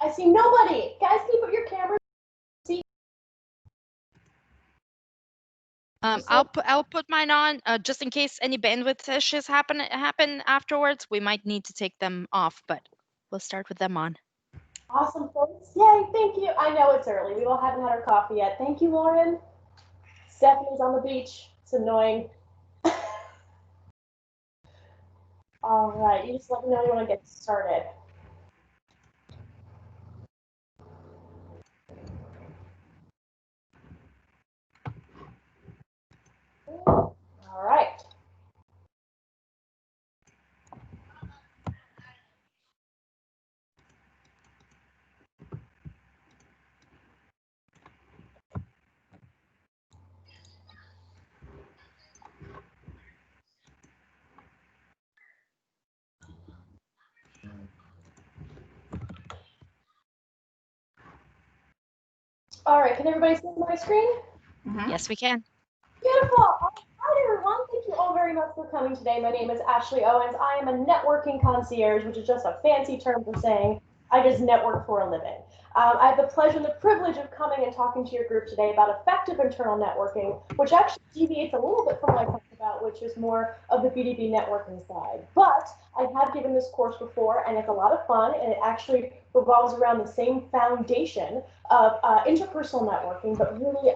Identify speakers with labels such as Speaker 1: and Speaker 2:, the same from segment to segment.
Speaker 1: I see nobody. Guys, can you put your cameras? See.
Speaker 2: I'll put mine on just in case any bandwidth issues happen afterwards. We might need to take them off, but we'll start with them on.
Speaker 1: Awesome, folks. Yay, thank you. I know it's early. We all haven't had our coffee yet. Thank you, Lauren. Stephanie's on the beach. It's annoying. All right, you just let me know you want to get started. All right. All right, can everybody see my screen?
Speaker 2: Yes, we can.
Speaker 1: Beautiful. Hi, everyone. Thank you all very much for coming today. My name is Ashley Owens. I am a networking concierge, which is just a fancy term for saying I just network for a living. I have the pleasure and the privilege of coming and talking to your group today about effective internal networking, which actually deviates a little bit from what I talked about, which is more of the B2B networking side. But I have given this course before, and it's a lot of fun, and it actually revolves around the same foundation of interpersonal networking, but really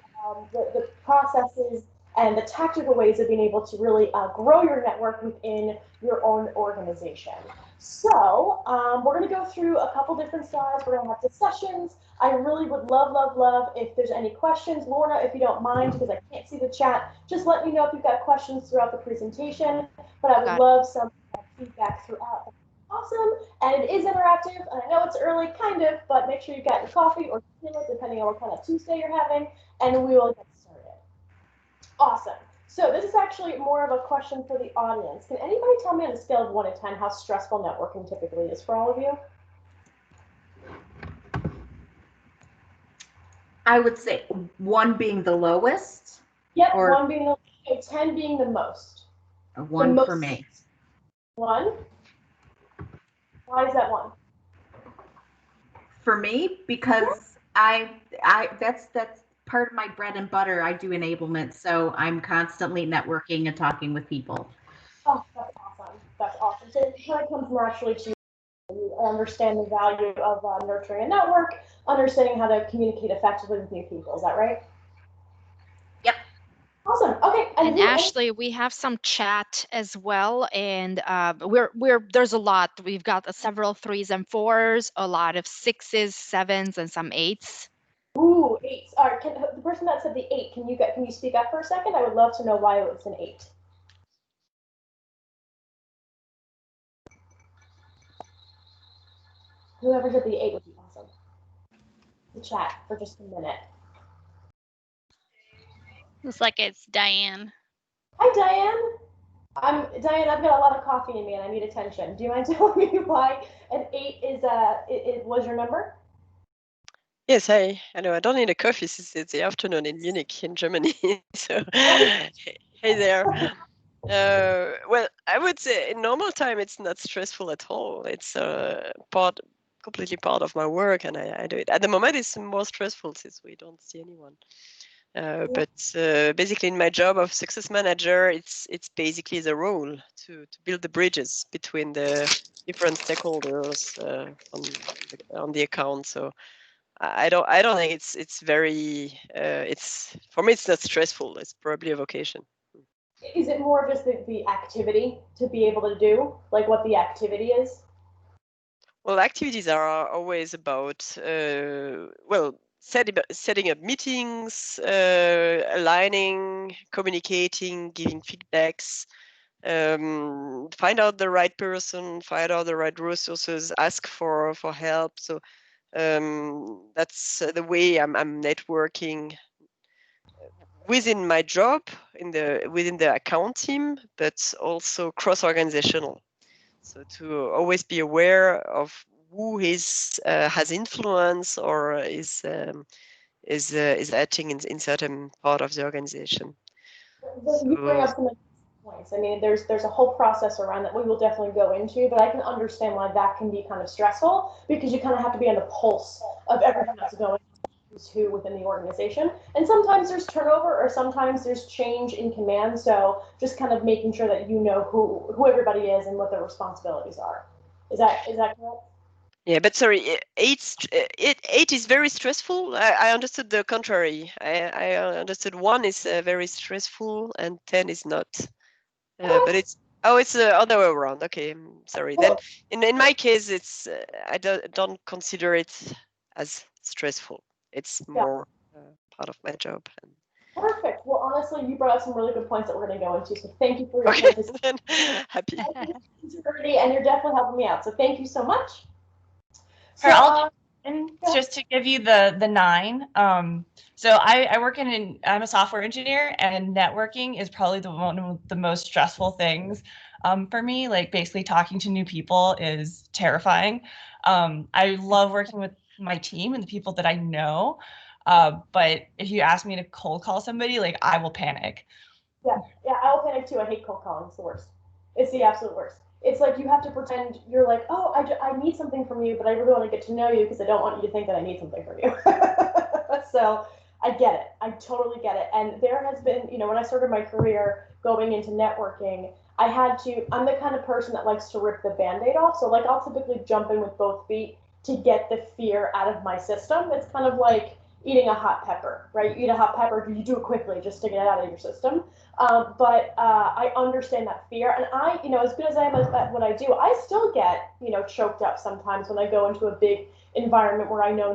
Speaker 1: the processes and the tactical ways of being able to really grow your network within your own organization. So we're going to go through a couple different slides. We're going to have discussions. I really would love if there's any questions. Lorna, if you don't mind, because I can't see the chat, just let me know if you've got questions throughout the presentation. But I would love some feedback throughout. Awesome. And it is interactive. And I know it's early, kind of, but make sure you've got your coffee or tequila, depending on what kind of Tuesday you're having, and we will get started. Awesome. So this is actually more of a question for the audience. Can anybody tell me on a scale of 1 to 10 how stressful networking typically is for all of you?
Speaker 3: I would say 1 being the lowest.
Speaker 1: Yep, 1 being the lowest, 10 being the most.
Speaker 3: 1 for me.
Speaker 1: 1? Why is that 1?
Speaker 3: For me, because that's part of my bread and butter. I do enablement, so I'm constantly networking and talking with people.
Speaker 1: Oh, that's awesome. That's awesome. So it kind of comes naturally to you understand the value of nurturing a network, understanding how to communicate effectively with new people. Is that right?
Speaker 3: Yep.
Speaker 1: Awesome. Okay.
Speaker 2: And Ashley, we have some chat as well, and there's a lot. We've got several 3s and 4s, a lot of 6s, 7s, and some 8s.
Speaker 1: Ooh, 8s. All right. The person that said the 8, can you speak up for a second? I would love to know why it's an 8. Whoever did the 8 would be awesome. The chat for just a minute.
Speaker 4: Looks like it's Diane.
Speaker 1: Hi, Diane. Diane, I've got a lot of coffee in me and I need attention. Do you mind telling me why an 8 is it was your number?
Speaker 5: Yes, hi. I know I don't need a coffee since it's the afternoon in Munich, in Germany. So, hey there. Well, I would say in normal time it's not stressful at all. It's completely part of my work, and I do it. At the moment, it's more stressful since we don't see anyone. But basically, in my job of success manager, it's basically the role to build the bridges between the different stakeholders on the account. So I don't think it's very it's for me it's not stressful. It's probably a vocation.
Speaker 1: Is it more just the activity to be able to do, like what the activity is?
Speaker 5: Well, activities are always about setting up meetings, aligning, communicating, giving feedbacks, find out the right person, find out the right resources, ask for help. So that's the way I'm networking within my job within the account team, but also cross-organizational. So to always be aware of who has influence or is acting in certain part of the organization.
Speaker 1: You bring up some points. I mean, there's a whole process around that we will definitely go into, but I can understand why that can be kind of stressful because you kind of have to be on the pulse of everything that's going who within the organization. And sometimes there's turnover or sometimes there's change in command. So just kind of making sure that you know who everybody is and what their responsibilities are. Is that correct?
Speaker 5: Yeah, but sorry, eight is very stressful. I understood the contrary. I understood 1 is very stressful and 10 is not. But it's the other way around. Okay, I'm sorry. Then in my case, it's I don't consider it as stressful. It's more part of my job.
Speaker 1: Perfect. Well, honestly, you brought up some really good points that we're going to go into. So thank you for your
Speaker 5: Okay,
Speaker 1: participation.
Speaker 5: then happy.
Speaker 1: And you're definitely helping me out. So thank you so much.
Speaker 6: So, and just to give you the 9. So I work I'm a software engineer, and networking is probably one of the most stressful things for me. Like, basically talking to new people is terrifying. I love working with my team and the people that I know. But if you ask me to cold call somebody, like, I will panic.
Speaker 1: Yeah, I will panic too. I hate cold calling. It's the worst. It's the absolute worst. It's like you have to pretend you're like, oh, I need something from you, but I really want to get to know you because I don't want you to think that I need something from you. So I get it. I totally get it. And there has been, when I started my career going into networking, I'm the kind of person that likes to rip the Band-Aid off. So like I'll typically jump in with both feet to get the fear out of my system. It's kind of like eating a hot pepper, right? You eat a hot pepper, you do it quickly just to get it out of your system. But I understand that fear, and I, as good as I am at what I do, I still get, choked up sometimes when I go into a big environment where I know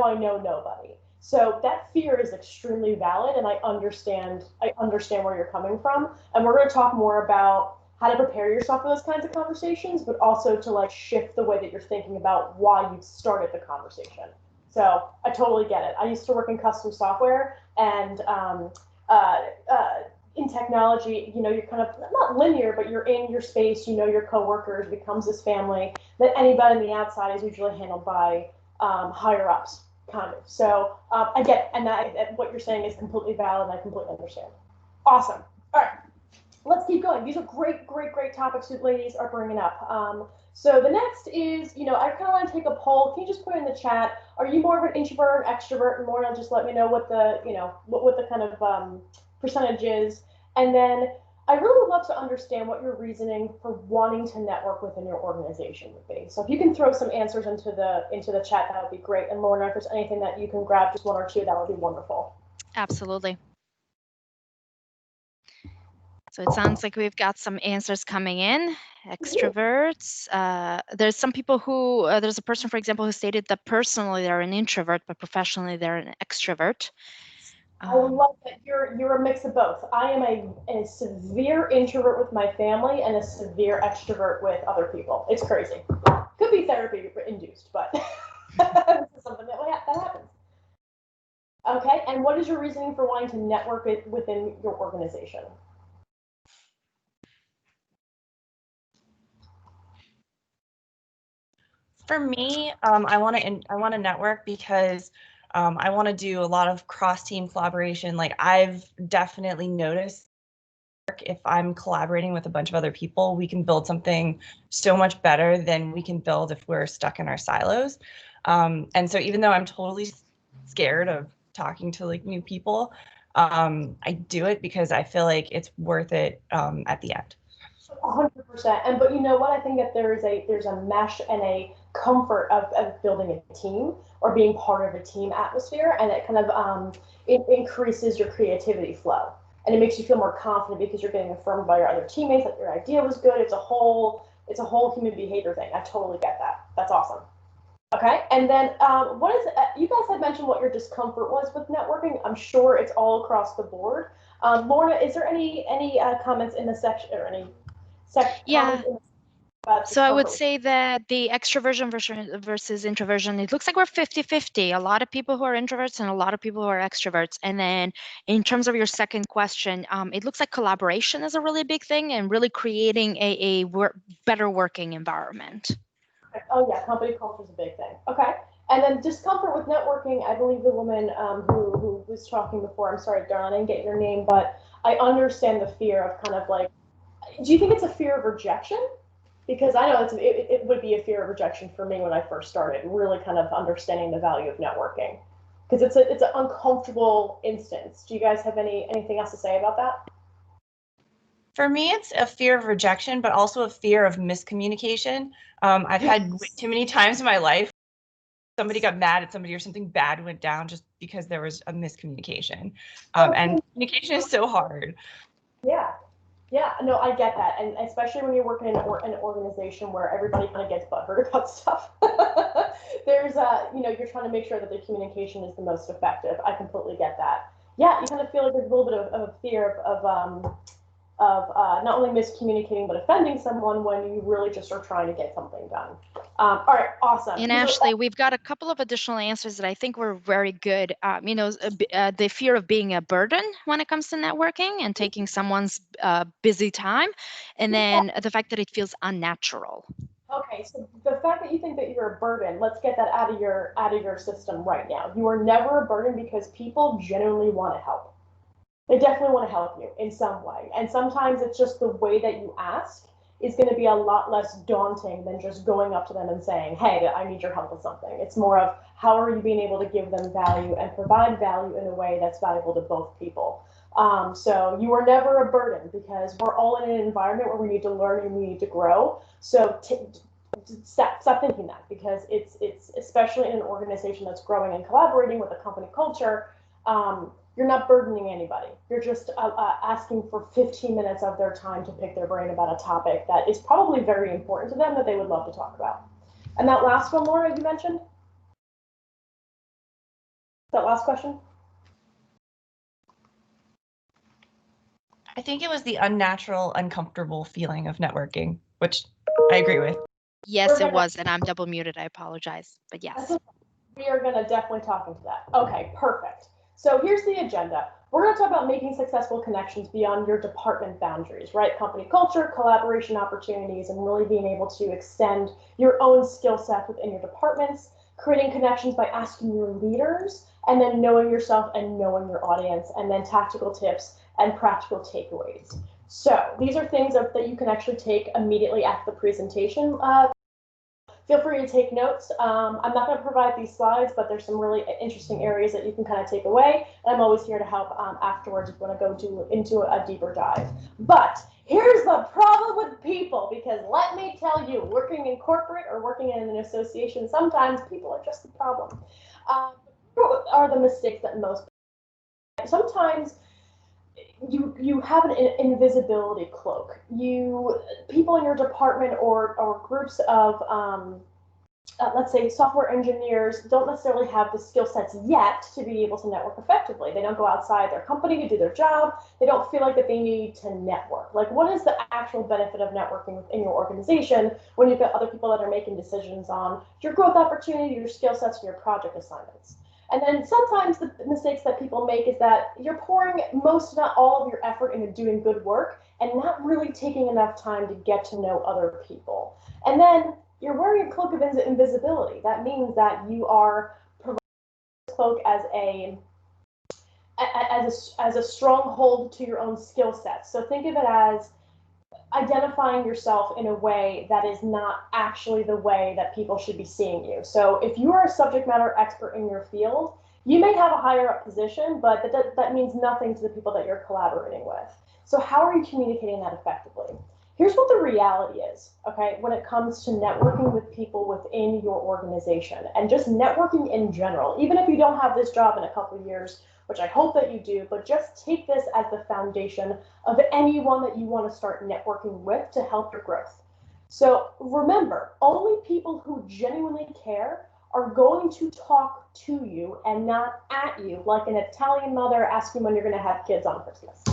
Speaker 1: I know nobody. So that fear is extremely valid, and I understand where you're coming from. And we're going to talk more about how to prepare yourself for those kinds of conversations, but also to like shift the way that you're thinking about why you started the conversation. So I totally get it. I used to work in custom software, and in technology, you're kind of not linear, but you're in your space, your coworkers, becomes this family that anybody on the outside is usually handled by higher ups, kind of. So I get it, and what you're saying is completely valid, and I completely understand. Awesome. All right, let's keep going. These are great topics that ladies are bringing up. So the next is, I kind of want to take a poll. Can you just put in the chat? Are you more of an introvert, extrovert, and Lorna, just let me know what the, what the kind of percentage is. And then I really would love to understand what your reasoning for wanting to network within your organization would be. So if you can throw some answers into the chat, that would be great. And Lorna, if there's anything that you can grab, just 1 or 2, that would be wonderful.
Speaker 2: Absolutely. So it sounds like we've got some answers coming in. Extroverts. There's some people who, there's a person, for example, who stated that personally they're an introvert, but professionally they're an extrovert.
Speaker 1: I love that you're a mix of both. I am a severe introvert with my family and a severe extrovert with other people. It's crazy. Could be therapy induced, but this is something that happens. Okay, and what is your reasoning for wanting to network within your organization?
Speaker 6: For me, I want to network because I want to do a lot of cross-team collaboration. Like, I've definitely noticed if I'm collaborating with a bunch of other people, we can build something so much better than we can build if we're stuck in our silos. And so even though I'm totally scared of talking to like new people, I do it because I feel like it's worth it at the end.
Speaker 1: 100%. And but you know what? I think that there's a mesh and a comfort of building a team or being part of a team atmosphere, and it kind of it increases your creativity flow, and it makes you feel more confident because you're getting affirmed by your other teammates that your idea was good. It's a whole human behavior thing. I totally get that. That's awesome. Okay, and then what is you guys had mentioned what your discomfort was with networking. I'm sure it's all across the board. Lorna, is there any comments in the section or any section?
Speaker 2: Yeah. So I would say that the extroversion versus introversion, it looks like we're 50-50. A lot of people who are introverts and a lot of people who are extroverts. And then in terms of your second question, it looks like collaboration is a really big thing and really creating a better working environment.
Speaker 1: Oh yeah, company culture is a big thing. Okay. And then discomfort with networking, I believe the woman who was talking before, I'm sorry, darling, I didn't get your name, but I understand the fear of kind of like, do you think it's a fear of rejection? Because I know it would be a fear of rejection for me when I first started, really kind of understanding the value of networking. Because it's an uncomfortable instance. Do you guys have anything else to say about that?
Speaker 6: For me, it's a fear of rejection, but also a fear of miscommunication. I've had too many times in my life somebody got mad at somebody or something bad went down just because there was a miscommunication. And communication is so hard.
Speaker 1: Yeah. Yeah, no, I get that. And especially when you're working in an organization where everybody kind of gets butthurt about stuff. There's you're trying to make sure that the communication is the most effective. I completely get that. Yeah, you kind of feel like there's a little bit of fear of not only miscommunicating but offending someone when you really just are trying to get something done. All right, awesome.
Speaker 2: And Ashley, we've got a couple of additional answers that I think were very good. The fear of being a burden when it comes to networking and taking someone's busy time, and then the fact that it feels unnatural.
Speaker 1: Okay, so the fact that you think that you're a burden, let's get that out of your system right now. You are never a burden because people genuinely want to help. They definitely want to help you in some way. And sometimes it's just the way that you ask is going to be a lot less daunting than just going up to them and saying, hey, I need your help with something. It's more of how are you being able to give them value and provide value in a way that's valuable to both people. So you are never a burden because we're all in an environment where we need to learn and we need to grow. So stop thinking that, because it's especially in an organization that's growing and collaborating with a company culture, you're not burdening anybody. You're just asking for 15 minutes of their time to pick their brain about a topic that is probably very important to them that they would love to talk about. And that last one, Laura, you mentioned? That last question?
Speaker 6: I think it was the unnatural, uncomfortable feeling of networking, which I agree with.
Speaker 2: Yes, it was, and I'm double muted. I apologize, but yes.
Speaker 1: We are going to definitely talk into that. Okay, perfect. So here's the agenda. We're going to talk about making successful connections beyond your department boundaries, right? Company culture, collaboration opportunities, and really being able to extend your own skill set within your departments, creating connections by asking your leaders, and then knowing yourself and knowing your audience, and then tactical tips and practical takeaways. So these are things that you can actually take immediately after the presentation. Feel free to take notes. I'm not going to provide these slides, but there's some really interesting areas that you can kind of take away. And I'm always here to help afterwards if you want to go into a deeper dive. But here's the problem with people, because let me tell you, working in corporate or working in an association, sometimes people are just the problem. What are the mistakes that most people make? Sometimes you have an invisibility cloak. People in your department or groups of let's say software engineers don't necessarily have the skill sets yet to be able to network effectively. They don't go outside their company to do their job. They don't feel like that they need to network. Like, what is the actual benefit of networking within your organization when you've got other people that are making decisions on your growth opportunity, your skill sets, and your project assignments? And then sometimes the mistakes that people make is that you're pouring most, not all, of your effort into doing good work and not really taking enough time to get to know other people. And then you're wearing a cloak of invisibility. That means that you are providing this cloak as a stronghold to your own skill sets. So think of it as identifying yourself in a way that is not actually the way that people should be seeing you. So if you are a subject matter expert in your field, you may have a higher up position, but that means nothing to the people that you're collaborating with. So how are you communicating that effectively? Here's what the reality is, okay, when it comes to networking with people within your organization and just networking in general. Even if you don't have this job in a couple of years, which I hope that you do, but just take this as the foundation of anyone that you want to start networking with to help your growth. So remember, only people who genuinely care are going to talk to you and not at you, like an Italian mother asking when you're going to have kids on Christmas.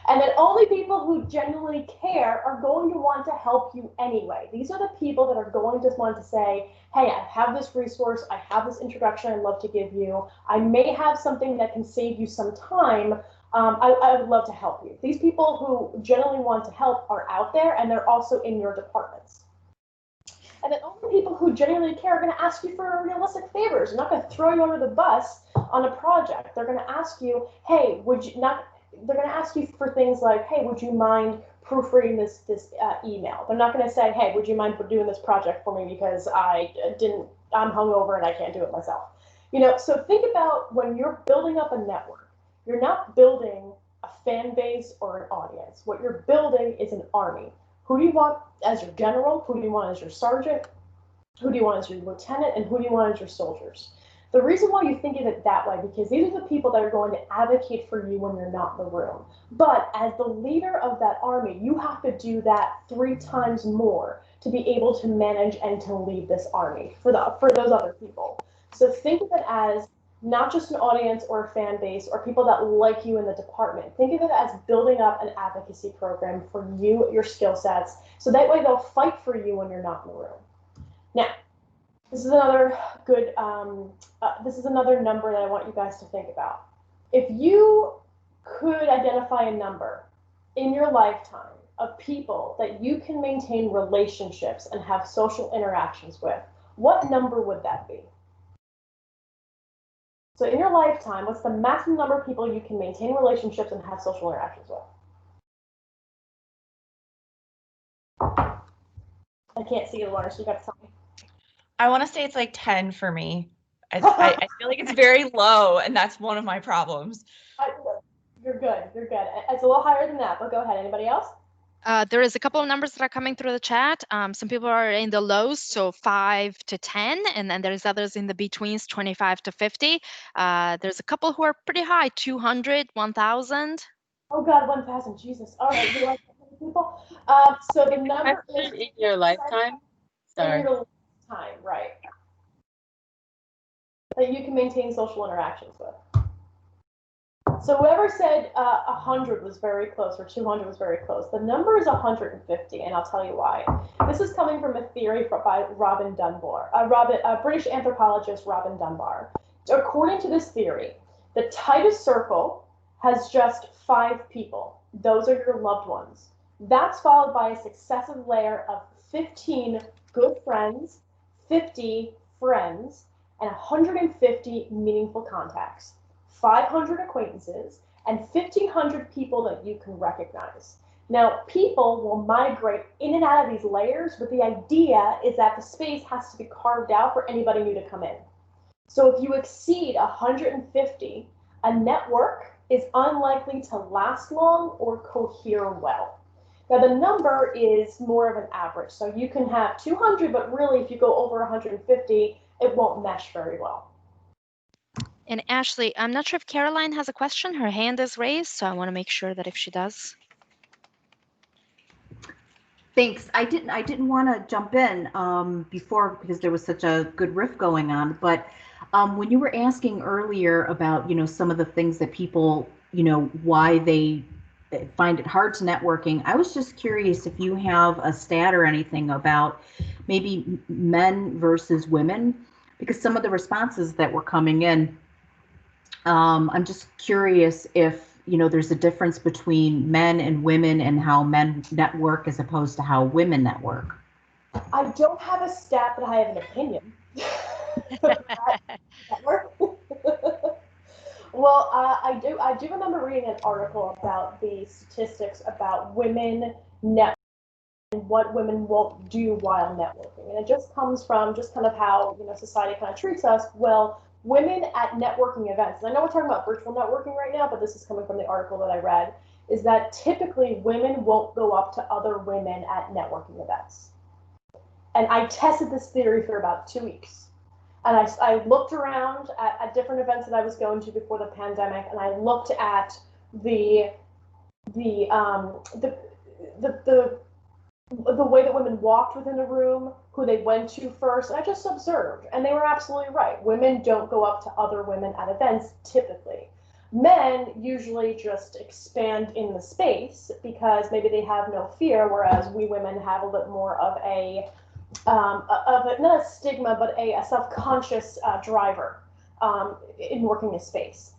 Speaker 1: And then only people who genuinely care are going to want to help you anyway. These are the people that are going to want to say, hey, I have this resource, I have this introduction I'd love to give you, I may have something that can save you some time, I would love to help you. These people who generally want to help are out there, and they're also in your departments. And then only people who genuinely care are going to ask you for realistic favors. They're not going to throw you under the bus on a project. They're going to ask you, hey, they're going to ask you for things like, hey, would you mind proofreading this email? They're not going to say, hey, would you mind doing this project for me because I'm hungover and I can't do it myself. So think about when you're building up a network, you're not building a fan base or an audience. What you're building is an army. Who do you want as your general? Who do you want as your sergeant? Who do you want as your lieutenant? And who do you want as your soldiers? The reason why you think of it that way, because these are the people that are going to advocate for you when you're not in the room. But as the leader of that army, you have to do that 3 times more to be able to manage and to lead this army for those other people. So think of it as not just an audience or a fan base or people that like you in the department. Think of it as building up an advocacy program for you, your skill sets, so that way they'll fight for you when you're not in the room. Now, this is another good, this is another number that I want you guys to think about. If you could identify a number in your lifetime of people that you can maintain relationships and have social interactions with, what number would that be? So in your lifetime, what's the maximum number of people you can maintain relationships and have social interactions with? I can't see the water, so you got to tell me.
Speaker 6: I want to say it's like 10 for me. I feel like it's very low, and that's one of my problems.
Speaker 1: You're good. You're good. It's a little higher than that, but go ahead. Anybody else?
Speaker 2: There is a couple of numbers that are coming through the chat. Some people are in the lows, so 5 to 10, and then there's others in the betweens, 25 to 50. There's a couple who are pretty high, 200, 1,000.
Speaker 1: Oh God, 1,000. Jesus. All right, you like people? So the number is
Speaker 7: in your lifetime. Sorry.
Speaker 1: In your lifetime, right? That you can maintain social interactions with. So whoever said 100 was very close, or 200 was very close. The number is 150, and I'll tell you why. This is coming from a theory by Robin Dunbar, British anthropologist Robin Dunbar. According to this theory, the tightest circle has just 5 people. Those are your loved ones. That's followed by a successive layer of 15 good friends, 50 friends, and 150 meaningful contacts. 500 acquaintances, and 1,500 people that you can recognize. Now, people will migrate in and out of these layers, but the idea is that the space has to be carved out for anybody new to come in. So if you exceed 150, a network is unlikely to last long or cohere well. Now, the number is more of an average. So you can have 200, but really, if you go over 150, it won't mesh very well.
Speaker 2: And Ashley, I'm not sure if Caroline has a question. Her hand is raised, so I want to make sure that if she does.
Speaker 3: Thanks. I didn't want to jump in before because there was such a good riff going on. But when you were asking earlier about some of the things that people why they find it hard to networking, I was just curious if you have a stat or anything about maybe men versus women, because some of the responses that were coming in. I'm just curious if, there's a difference between men and women and how men network as opposed to how women network.
Speaker 1: I don't have a stat, but I have an opinion. Well, I do remember reading an article about the statistics about women networking and what women won't do while networking. And it just comes from just kind of how society kind of treats us. Well, women at networking events, and I know we're talking about virtual networking right now, but this is coming from the article that I read, is that typically women won't go up to other women at networking events. And I tested this theory for about 2 weeks. And I looked around at different events that I was going to before the pandemic, and I looked at the way that women walked within the room, who they went to first, and I just observed, and they were absolutely right. Women don't go up to other women at events typically. Men usually just expand in the space because maybe they have no fear, whereas we women have a little more of not a stigma, but a self-conscious driver in working a space.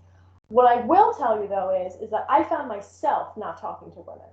Speaker 1: What I will tell you though is that I found myself not talking to women.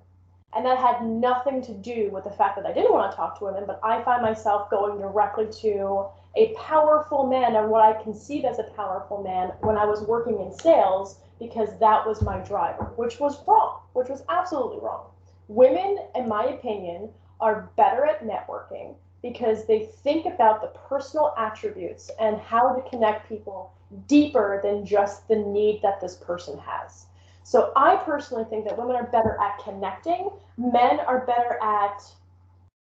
Speaker 1: And that had nothing to do with the fact that I didn't want to talk to women, but I find myself going directly to a powerful man and what I conceived as a powerful man when I was working in sales, because that was my driver, which was wrong, which was absolutely wrong. Women, in my opinion, are better at networking because they think about the personal attributes and how to connect people deeper than just the need that this person has. So I personally think that women are better at connecting. Men are better at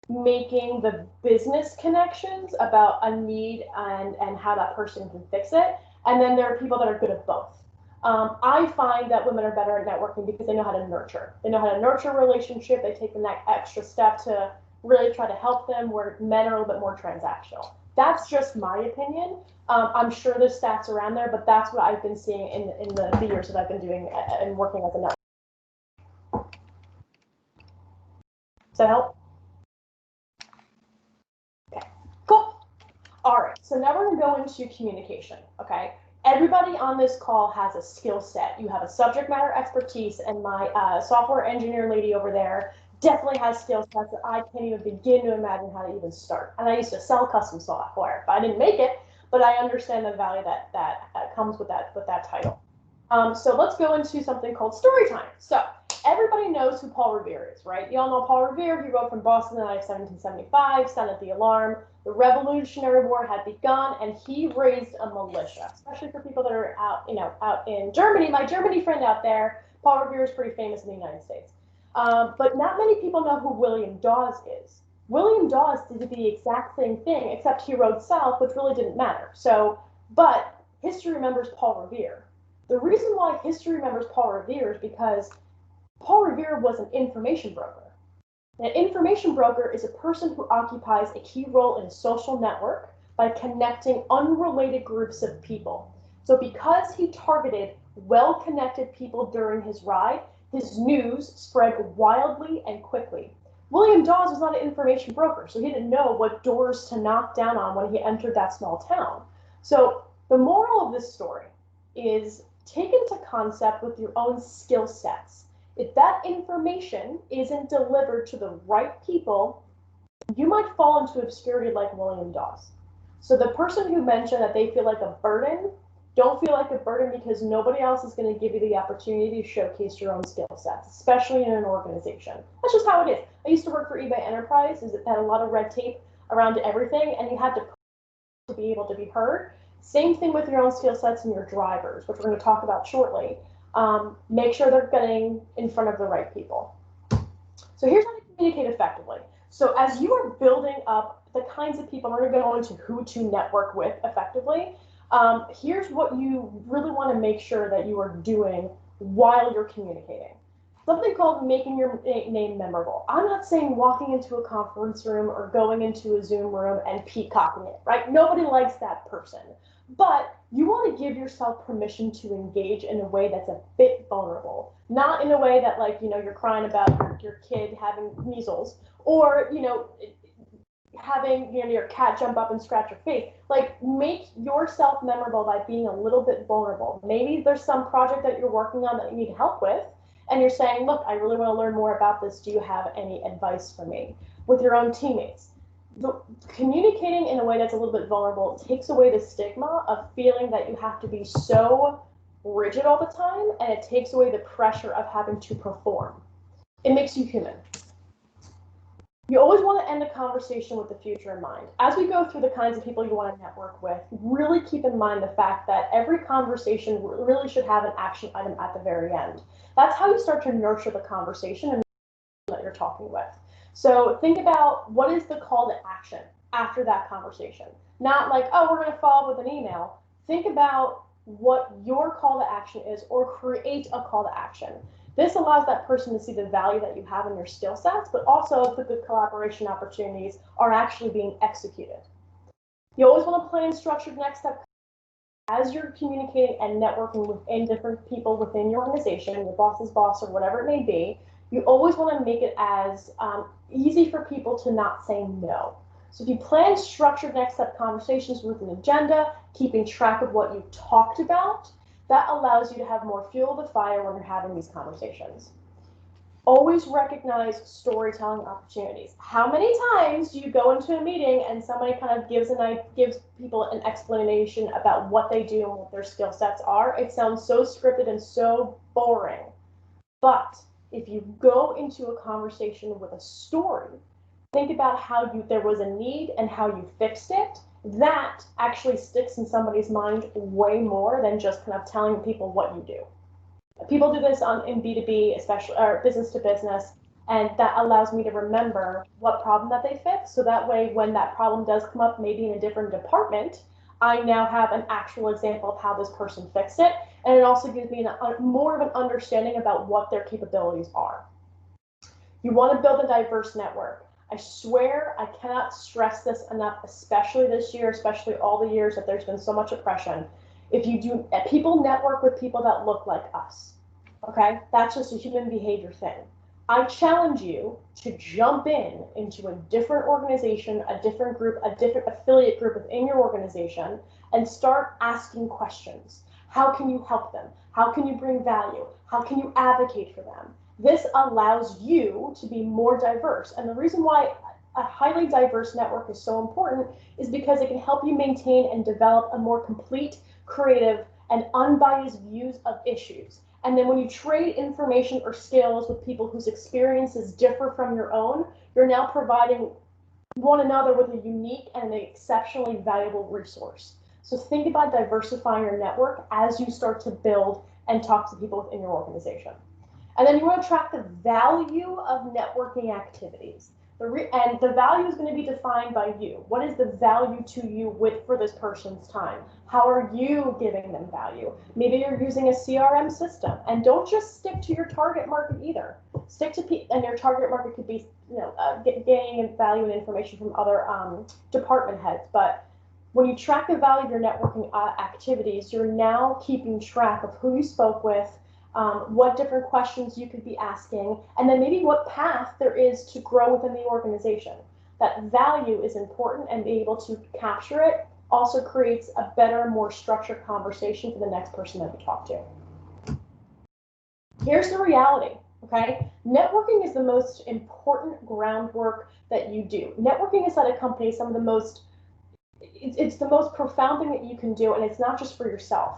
Speaker 1: making the business connections about a need and how that person can fix it. And then there are people that are good at both. I find that women are better at networking because they know how to nurture. They know how to nurture a relationship. They take the next extra step to really try to help them, where men are a little bit more transactional. That's just my opinion. I'm sure there's stats around there, but that's what I've been seeing in the years that I've been doing and working as a network. Does that help? Okay, cool. All right, so now we're gonna go into communication, okay? Everybody on this call has a skill set. You have a subject matter expertise, and my software engineer lady over there definitely has skill sets that I can't even begin to imagine how to even start. And I used to sell custom software, but I didn't make it, but I understand the value that comes with that title. So let's go into something called story time. So everybody knows who Paul Revere is, right? You all know Paul Revere. He wrote from Boston in 1775, sounded the alarm. The Revolutionary War had begun, and he raised a militia, especially for people that are out in Germany. My Germany friend out there, Paul Revere is pretty famous in the United States. But not many people know who William Dawes is. William Dawes did the exact same thing, except he rode south, which really didn't matter. But history remembers Paul Revere. The reason why history remembers Paul Revere is because Paul Revere was an information broker. An information broker is a person who occupies a key role in a social network by connecting unrelated groups of people. So because he targeted well-connected people during his ride, his news spread wildly and quickly. William Dawes was not an information broker, so he didn't know what doors to knock down on when he entered that small town. So the moral of this story is take into concept with your own skill sets. If that information isn't delivered to the right people, you might fall into obscurity like William Dawes. So the person who mentioned that they feel like a burden, don't feel like a burden, because nobody else is going to give you the opportunity to showcase your own skill sets, especially in an organization. That's just how it is. I used to work for eBay Enterprise. It had a lot of red tape around everything, and you had to be able to be heard. Same thing with your own skill sets and your drivers, which we're going to talk about shortly. Make sure they're getting in front of the right people. So here's how to communicate effectively. So as you are building up the kinds of people, we're going to go into who to network with effectively. Here's what you really want to make sure that you are doing while you're communicating. Something called making your name memorable. I'm not saying walking into a conference room or going into a Zoom room and peacocking it, right? Nobody likes that person. But you want to give yourself permission to engage in a way that's a bit vulnerable. Not in a way that, like, you're crying about your kid having measles, or, having your cat jump up and scratch your face. Like, make yourself memorable by being a little bit vulnerable. Maybe there's some project that you're working on that you need help with, and you're saying, look, I really want to learn more about this. Do you have any advice for me? With your own teammates. Communicating in a way that's a little bit vulnerable takes away the stigma of feeling that you have to be so rigid all the time, and it takes away the pressure of having to perform. It makes you human. You always want to end a conversation with the future in mind. As we go through the kinds of people you want to network with, really keep in mind the fact that every conversation really should have an action item at the very end. That's how you start to nurture the conversation and that you're talking with. So think about, what is the call to action after that conversation? Not like, oh, we're going to follow up with an email. Think about what your call to action is, or create a call to action. This allows that person to see the value that you have in your skill sets, but also the good collaboration opportunities are actually being executed. You always want to plan structured next step as you're communicating and networking within different people within your organization, your boss's boss, or whatever it may be. You always want to make it as easy for people to not say no. So if you plan structured next step conversations with an agenda, keeping track of what you've talked about, that allows you to have more fuel to the fire when you're having these conversations. Always recognize storytelling opportunities. How many times do you go into a meeting and somebody kind of gives people an explanation about what they do and what their skill sets are? It sounds so scripted and so boring. But if you go into a conversation with a story, think about how there was a need and how you fixed it. That actually sticks in somebody's mind way more than just kind of telling people what you do. People do this in B2B, especially, or business to business, and that allows me to remember what problem that they fixed. So that way, when that problem does come up, maybe in a different department, I now have an actual example of how this person fixed it. And it also gives me more of an understanding about what their capabilities are. You want to build a diverse network. I swear I cannot stress this enough, especially this year, especially all the years that there's been so much oppression. If you do, people network with people that look like us. Okay, that's just a human behavior thing. I challenge you to jump into a different organization, a different group, a different affiliate group within your organization, and start asking questions. How can you help them? How can you bring value? How can you advocate for them? This allows you to be more diverse. And the reason why a highly diverse network is so important is because it can help you maintain and develop a more complete, creative, and unbiased views of issues. And then when you trade information or skills with people whose experiences differ from your own, you're now providing one another with a unique and an exceptionally valuable resource. So think about diversifying your network as you start to build and talk to people within your organization. And then you want to track the value of networking activities. And the value is going to be defined by you. What is the value to you for this person's time? How are you giving them value? Maybe you're using a CRM system, and don't just stick to your target market either. Stick to and your target market could be, gaining value and information from other department heads. But when you track the value of your networking activities, you're now keeping track of who you spoke with, what different questions you could be asking, and then maybe what path there is to grow within the organization. That value is important, and being able to capture it also creates a better, more structured conversation for the next person that you talk to. Here's the reality, okay? Networking is the most important groundwork that you do. Networking inside a company is it's the most profound thing that you can do, and it's not just for yourself.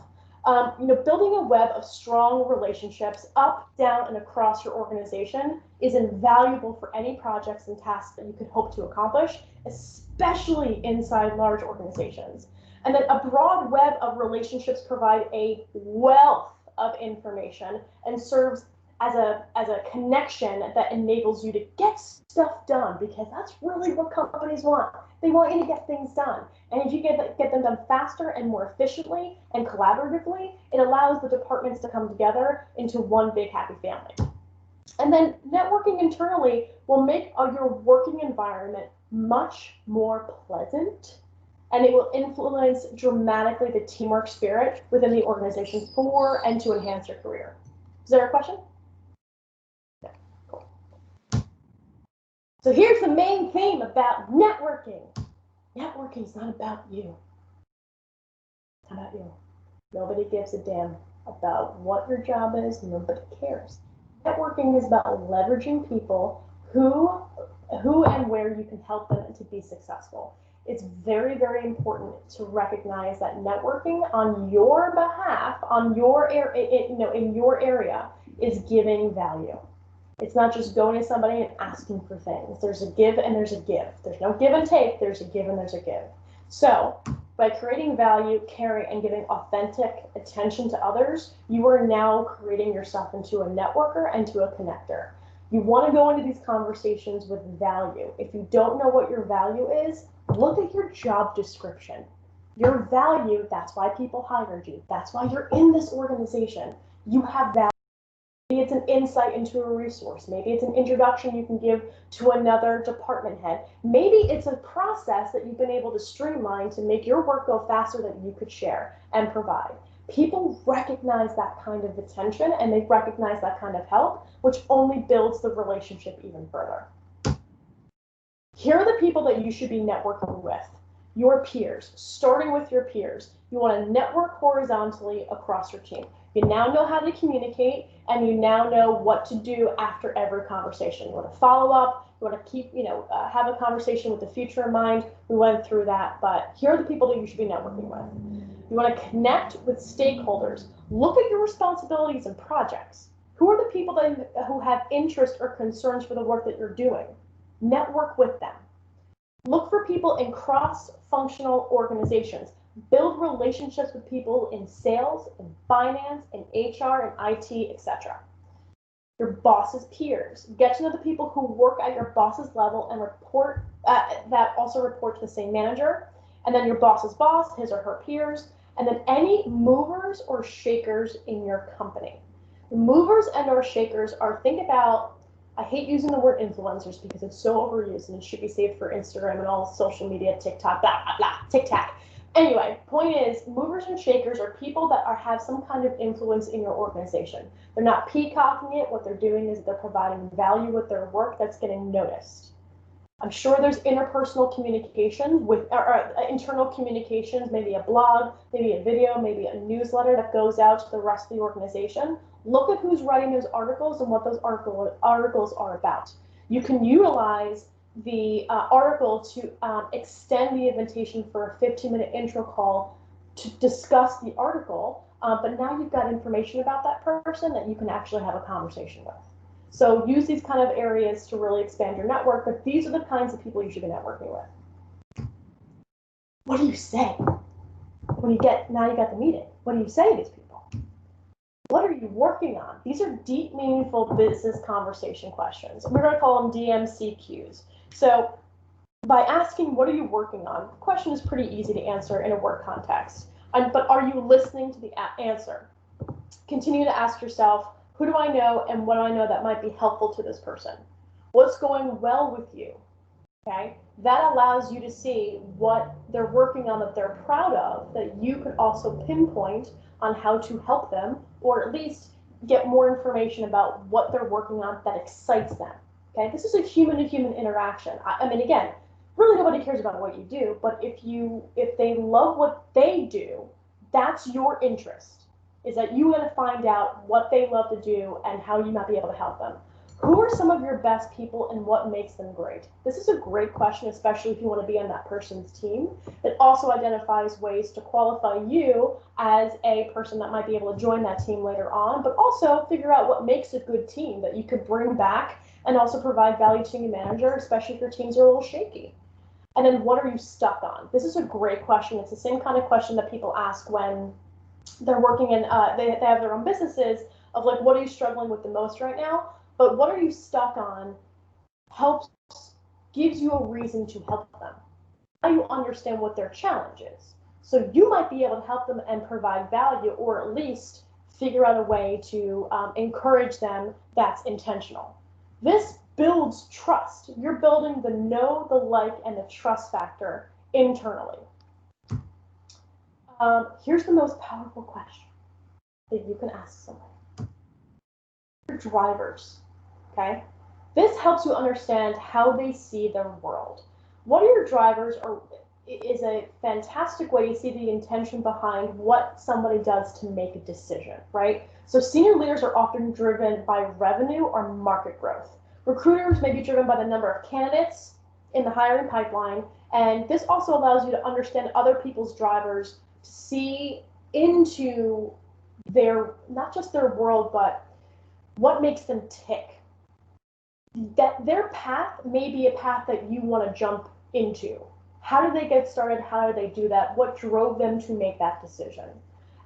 Speaker 1: Building a web of strong relationships up, down, and across your organization is invaluable for any projects and tasks that you could hope to accomplish, especially inside large organizations. And then a broad web of relationships provide a wealth of information and serves as a connection that enables you to get stuff done, because that's really what companies want. They want you to get things done. And if you get them done faster and more efficiently and collaboratively, it allows the departments to come together into one big happy family. And then networking internally will make your working environment much more pleasant, and it will influence dramatically the teamwork spirit within the organization and to enhance your career. Is there a question? Yeah, cool. So here's the main theme about networking. Networking is not about you. It's not about you. Nobody gives a damn about what your job is. Nobody cares. Networking is about leveraging people who and where you can help them to be successful. It's very, very important to recognize that networking on your behalf, in your area, is giving value. It's not just going to somebody and asking for things. There's a give and there's a give. There's no give and take. There's a give and there's a give. So by creating value, caring, and giving authentic attention to others, you are now creating yourself into a networker and to a connector. You want to go into these conversations with value. If you don't know what your value is, look at your job description. Your value, that's why people hired you. That's why you're in this organization. You have value. Maybe it's an insight into a resource. Maybe it's an introduction you can give to another department head. Maybe it's a process that you've been able to streamline to make your work go faster that you could share and provide. People recognize that kind of attention, and they recognize that kind of help, which only builds the relationship even further. Here are the people that you should be networking with. Your peers, starting with your peers. You want to network horizontally across your team. You now know how to communicate, and you now know what to do after every conversation. You want to follow up, you want to keep, have a conversation with the future in mind. We went through that, but here are the people that you should be networking with. You want to connect with stakeholders. Look at your responsibilities and projects. Who are the people who have interest or concerns for the work that you're doing? Network with them. Look for people in cross-functional organizations. Build relationships with people in sales, in finance, in HR, and IT, etc. Your boss's peers. Get to know the people who work at your boss's level and report that also report to the same manager. And then your boss's boss, his or her peers, and then any movers or shakers in your company. The movers and or shakers are, think about, I hate using the word influencers because it's so overused and it should be saved for Instagram and all social media, TikTok, blah, blah, blah, TikTok. Anyway, point is, movers and shakers are people that have some kind of influence in your organization. They're not peacocking it. What they're doing is they're providing value with their work that's getting noticed. I'm sure there's interpersonal communication with internal communications, maybe a blog, maybe a video, maybe a newsletter that goes out to the rest of the organization. Look at who's writing those articles and what those articles are about. You can utilize the article to extend the invitation for a 15-minute intro call to discuss the article, but now you've got information about that person that you can actually have a conversation with. So use these kind of areas to really expand your network, but these are the kinds of people you should be networking with. What do you say when you got the meeting? What do you say to these people? What are you working on? These are deep, meaningful business conversation questions. We're going to call them DMCQs. So by asking, what are you working on? The question is pretty easy to answer in a work context. But are you listening to the answer? Continue to ask yourself, who do I know and what do I know that might be helpful to this person? What's going well with you? Okay, that allows you to see what they're working on that they're proud of, that you could also pinpoint on how to help them, or at least get more information about what they're working on that excites them. Okay, this is a human-to-human interaction. I mean, again, really nobody cares about what you do, but if they love what they do, that's your interest. Is that you want to find out what they love to do and how you might be able to help them. Who are some of your best people and what makes them great? This is a great question, especially if you want to be on that person's team. It also identifies ways to qualify you as a person that might be able to join that team later on, but also figure out what makes a good team that you could bring back and also provide value to your manager, especially if your teams are a little shaky. And then what are you stuck on? This is a great question. It's the same kind of question that people ask when they're working in, they have their own businesses, of like, what are you struggling with the most right now? But what are you stuck on gives you a reason to help them. Now you understand what their challenge is. So you might be able to help them and provide value, or at least figure out a way to encourage them that's intentional. This builds trust. You're building the know, the like, and the trust factor internally. Here's the most powerful question that you can ask somebody. Your drivers, okay? This helps you understand how they see their world. What are your drivers is a fantastic way to see the intention behind what somebody does to make a decision, right? So senior leaders are often driven by revenue or market growth. Recruiters may be driven by the number of candidates in the hiring pipeline, and this also allows you to understand other people's drivers, to see into not just their world, but what makes them tick. That their path may be a path that you want to jump into. How did they get started? How did they do that? What drove them to make that decision?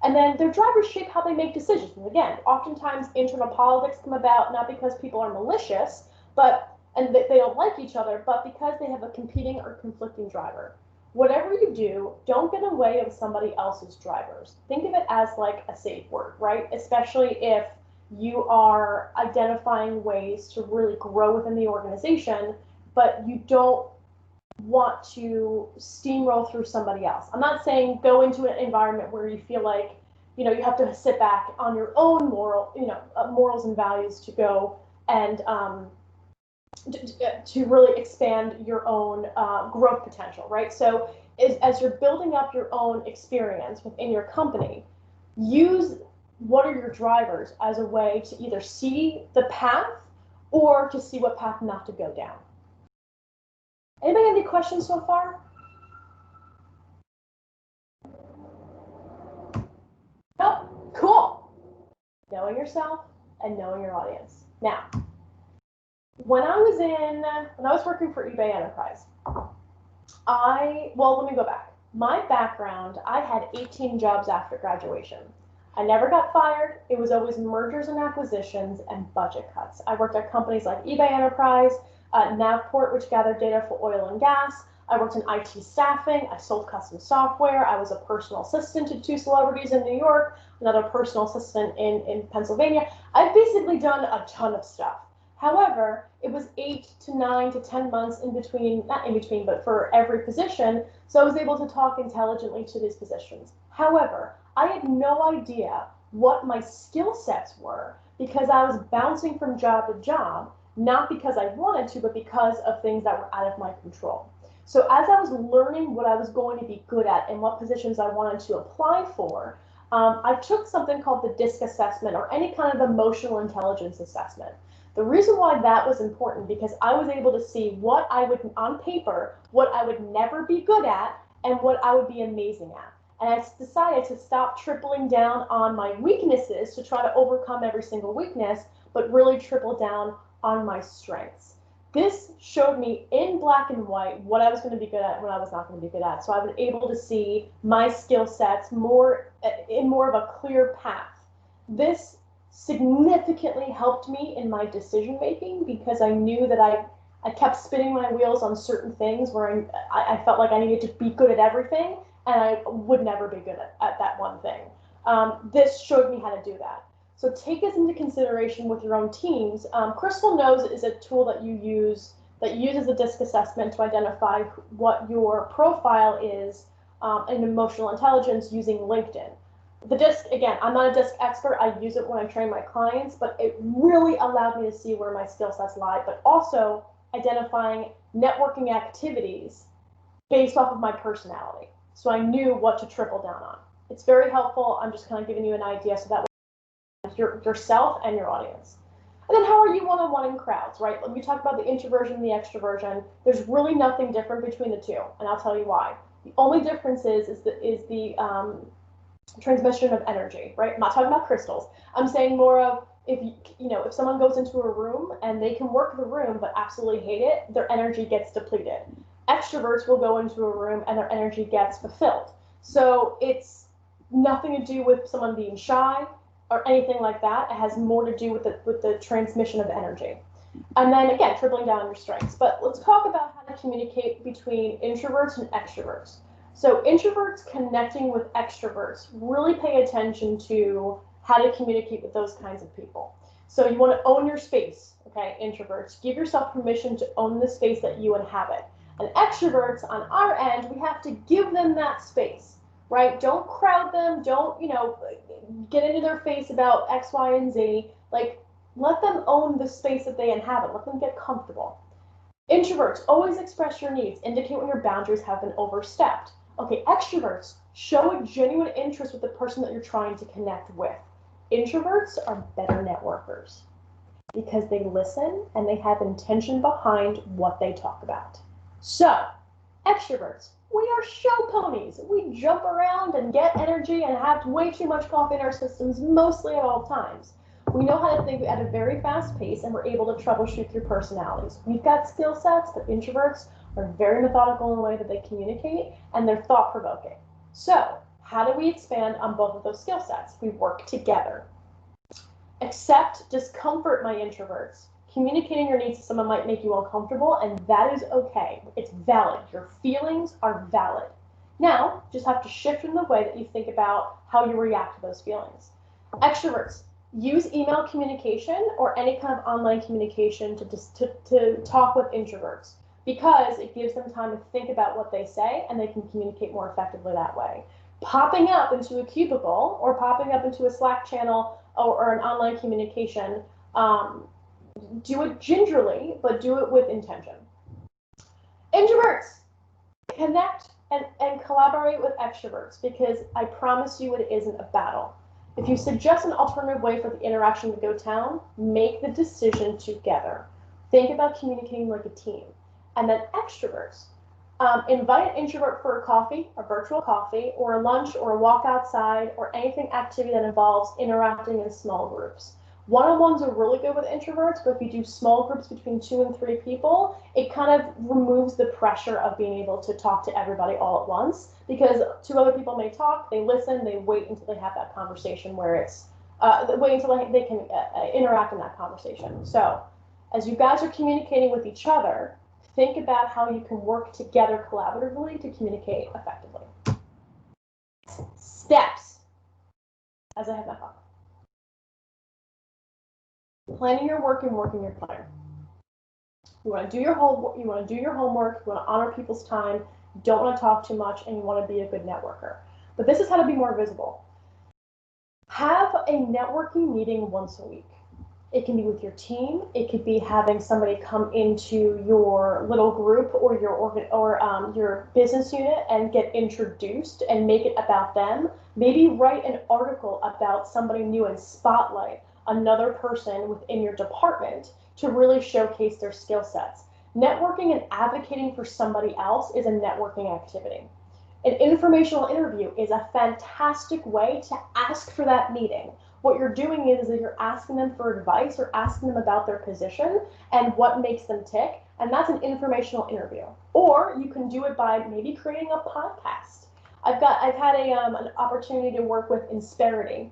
Speaker 1: And then their drivers shape how they make decisions. And again, oftentimes internal politics come about not because people are malicious, and they don't like each other, but because they have a competing or conflicting driver. Whatever you do, don't get in the way of somebody else's drivers. Think of it as like a safe word, right? Especially if you are identifying ways to really grow within the organization, but you don't want to steamroll through somebody else. I'm not saying go into an environment where you feel like, you have to sit back on your own morals and values to go and to really expand your own growth potential, right? So as you're building up your own experience within your company, use what are your drivers as a way to either see the path or to see what path not to go down. Anybody have any questions so far? Nope. Cool. Knowing yourself and knowing your audience. Now, when I was working for eBay Enterprise, let me go back. My background, I had 18 jobs after graduation. I never got fired. It was always mergers and acquisitions and budget cuts. I worked at companies like eBay Enterprise, Navport, which gathered data for oil and gas. I worked in IT staffing. I sold custom software. I was a personal assistant to 2 celebrities in New York, another personal assistant in Pennsylvania. I've basically done a ton of stuff. However, it was 8 to 9 to 10 months in between, not in between, but for every position. So I was able to talk intelligently to these positions. However, I had no idea what my skill sets were because I was bouncing from job to job, not because I wanted to, but because of things that were out of my control. So as I was learning what I was going to be good at and what positions I wanted to apply for, I took something called the DISC assessment or any kind of emotional intelligence assessment. The reason why that was important because I was able to see what I would, on paper, what I would never be good at and what I would be amazing at. And I decided to stop tripling down on my weaknesses to try to overcome every single weakness, but really triple down on my strengths. This showed me in black and white what I was going to be good at and what I was not going to be good at. So I was able to see my skill sets in more of a clear path. This significantly helped me in my decision making because I knew that I kept spinning my wheels on certain things where I felt like I needed to be good at everything and I would never be good at that one thing. This showed me how to do that. So take this into consideration with your own teams. Crystal Knows is a tool that you use that uses a DISC assessment to identify what your profile is in emotional intelligence using LinkedIn. The DISC, again, I'm not a DISC expert. I use it when I train my clients, but it really allowed me to see where my skill sets lie, but also identifying networking activities based off of my personality. So I knew what to triple down on. It's very helpful. I'm just kind of giving you an idea so that yourself and your audience. And then how are you one-on-one in crowds, right? When we talk about the introversion and the extroversion, there's really nothing different between the two, and I'll tell you why. The only difference is the transmission of energy, right? I'm not talking about crystals. I'm saying more of if someone goes into a room and they can work the room but absolutely hate it, their energy gets depleted. Extroverts will go into a room and their energy gets fulfilled. So it's nothing to do with someone being shy or anything like that. It has more to do with the transmission of energy. And then again, tripling down on your strengths. But let's talk about how to communicate between introverts and extroverts. So introverts connecting with extroverts, really pay attention to how to communicate with those kinds of people. So you want to own your space, okay, introverts. Give yourself permission to own the space that you inhabit. And extroverts, on our end, we have to give them that space, right? Don't crowd them. Don't, get into their face about X, Y, and Z. Like, let them own the space that they inhabit. Let them get comfortable. Introverts, always express your needs. Indicate when your boundaries have been overstepped. Okay, extroverts, show a genuine interest with the person that you're trying to connect with. Introverts are better networkers because they listen and they have intention behind what they talk about. So, extroverts, we are show ponies. We jump around and get energy and have way too much coffee in our systems mostly at all times. We know how to think at a very fast pace and we're able to troubleshoot through personalities. We've got skill sets, but introverts are very methodical in the way that they communicate and they're thought-provoking. So, how do we expand on both of those skill sets? We work together. Accept discomfort, my introverts. Communicating your needs to someone might make you uncomfortable, and that is okay. It's valid. Your feelings are valid. Now, just have to shift in the way that you think about how you react to those feelings. Extroverts, use email communication or any kind of online communication to talk with introverts because it gives them time to think about what they say and they can communicate more effectively that way. Popping up into a cubicle or popping up into a Slack channel or an online communication, do it gingerly, but do it with intention. Introverts, connect and collaborate with extroverts because I promise you it isn't a battle. If you suggest an alternative way for the interaction to go down, make the decision together. Think about communicating like a team. And then extroverts. Invite an introvert for a coffee, a virtual coffee, or a lunch, or a walk outside, or anything activity that involves interacting in small groups. One-on-ones are really good with introverts, but if you do small groups between 2 and 3 people, it kind of removes the pressure of being able to talk to everybody all at once, because 2 other people may talk, they listen, they wait until they have that conversation where it's, wait until they can interact in that conversation. So as you guys are communicating with each other, think about how you can work together collaboratively to communicate effectively. Steps, as I have my phone. Planning your work and working your plan. You want to do your homework, you want to honor people's time, you don't want to talk too much, and you want to be a good networker. But this is how to be more visible. Have a networking meeting once a week. It can be with your team. It could be having somebody come into your little group or your business unit and get introduced and make it about them. Maybe write an article about somebody new and spotlight another person within your department to really showcase their skill sets. Networking and advocating for somebody else is a networking activity. An informational interview is a fantastic way to ask for that meeting. What you're doing is that you're asking them for advice or asking them about their position and what makes them tick, and that's an informational interview. Or you can do it by maybe creating a podcast. I've had an opportunity to work with Insperity,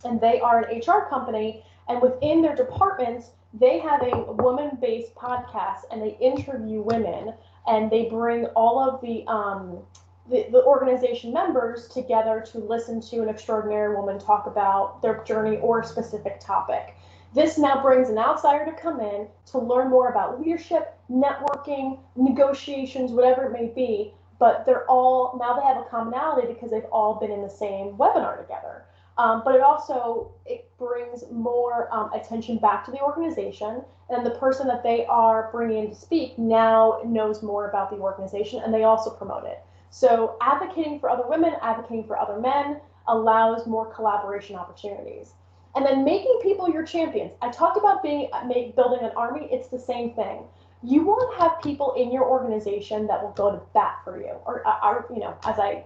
Speaker 1: and they are an HR company, and within their departments, they have a woman-based podcast, and they interview women, and they bring all of the organization members together to listen to an extraordinary woman talk about their journey or a specific topic. This now brings an outsider to come in to learn more about leadership, networking, negotiations, whatever it may be, but they have a commonality because they've all been in the same webinar together. But it brings more attention back to the organization, and the person that they are bringing in to speak now knows more about the organization, and they also promote it. So advocating for other women, advocating for other men allows more collaboration opportunities. And then making people your champions. I talked about building an army. It's the same thing. You want to have people in your organization that will go to bat for you, or as I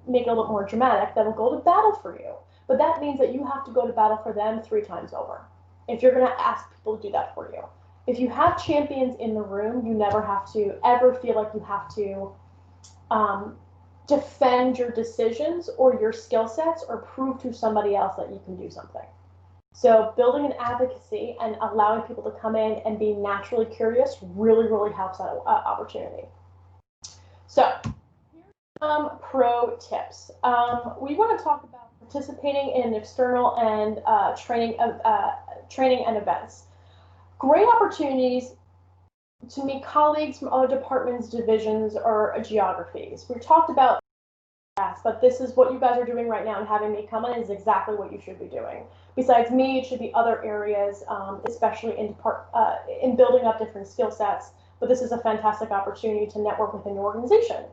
Speaker 1: make it a little more dramatic, that will go to battle for you. But that means that you have to go to battle for them 3 times over if you're going to ask people to do that for you. If you have champions in the room, you never have to ever feel like you have to defend your decisions or your skill sets or prove to somebody else that you can do something. So building an advocacy and allowing people to come in and be naturally curious really, really helps that opportunity. So here's pro tips. We want to talk about participating in external and training and events. Great opportunities to meet colleagues from other departments, divisions, or geographies. We've talked about that, but this is what you guys are doing right now, and having me come in is exactly what you should be doing. Besides me, it should be other areas, especially in building up different skill sets, but this is a fantastic opportunity to network within your organization.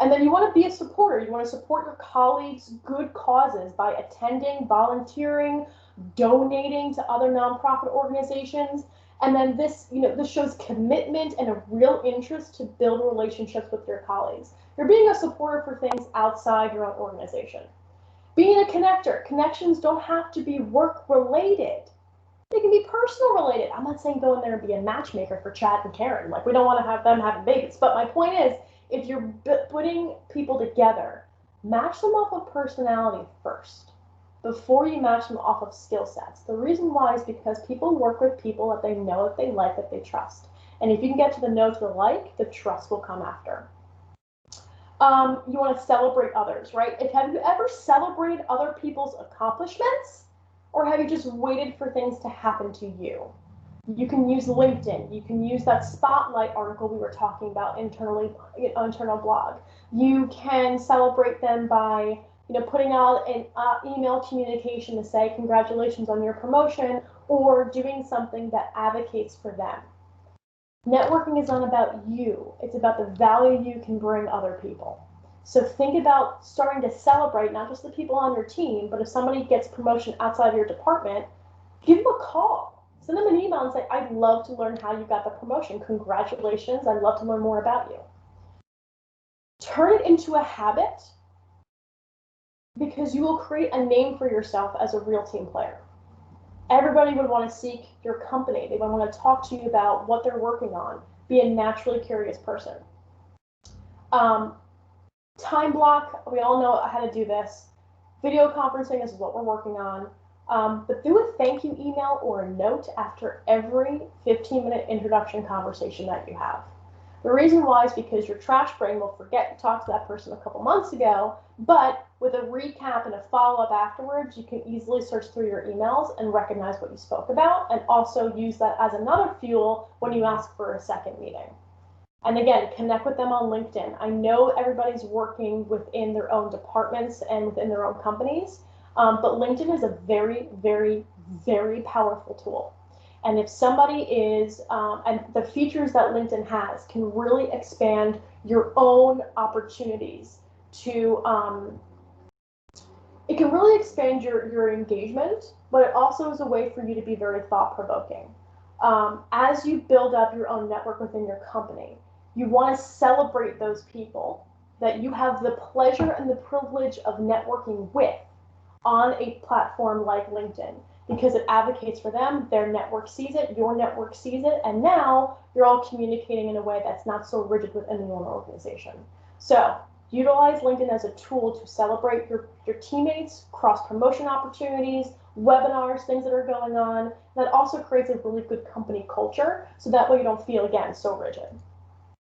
Speaker 1: And then you want to be a supporter. You want to support your colleagues' good causes by attending, volunteering, donating to other nonprofit organizations. And then this shows commitment and a real interest to build relationships with your colleagues. You're being a supporter for things outside your own organization. Being a connector. Connections don't have to be work-related. They can be personal related. I'm not saying go in there and be a matchmaker for Chad and Karen. Like, we don't want to have them having babies. But my point is, if you're putting people together, match them off of personality first before you match them off of skill sets. The reason why is because people work with people that they know, that they like, that they trust. And if you can get to the know, to the like, the trust will come after. You want to celebrate others, right? Have you ever celebrated other people's accomplishments, or have you just waited for things to happen to you? You can use LinkedIn. You can use that spotlight article we were talking about internal blog. You can celebrate them by putting out an email communication to say congratulations on your promotion, or doing something that advocates for them. Networking is not about you. It's about the value you can bring other people. So think about starting to celebrate not just the people on your team, but if somebody gets promotion outside of your department, give them a call. Send them an email and say, I'd love to learn how you got the promotion. Congratulations. I'd love to learn more about you. Turn it into a habit, because you will create a name for yourself as a real team player. Everybody would want to seek your company. They would want to talk to you about what they're working on. Be a naturally curious person. Time block, we all know how to do this. Video conferencing is what we're working on. But do a thank you email or a note after every 15-minute introduction conversation that you have. The reason why is because your trash brain will forget to talk to that person a couple months ago, but with a recap and a follow-up afterwards, you can easily search through your emails and recognize what you spoke about, and also use that as another fuel when you ask for a second meeting. And again, connect with them on LinkedIn. I know everybody's working within their own departments and within their own companies, but LinkedIn is a very, very, very powerful tool. And if somebody is, and the features that LinkedIn has can really expand your own opportunities to, it can really expand your engagement, but it also is a way for you to be very thought-provoking. As you build up your own network within your company, you want to celebrate those people that you have the pleasure and the privilege of networking with on a platform like LinkedIn, because it advocates for them, their network sees it, your network sees it, and now you're all communicating in a way that's not so rigid within your own organization. So utilize LinkedIn as a tool to celebrate your teammates, cross-promotion opportunities, webinars, things that are going on. That also creates a really good company culture, so that way you don't feel, again, so rigid.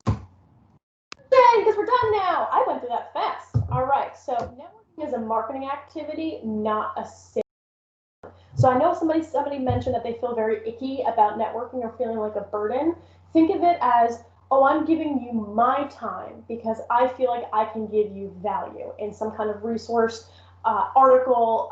Speaker 1: Yay, because we're done now. I went through that fast. All right, so networking is a marketing activity, not a sales. So I know somebody mentioned that they feel very icky about networking or feeling like a burden. Think of it as, oh, I'm giving you my time because I feel like I can give you value in some kind of resource, article.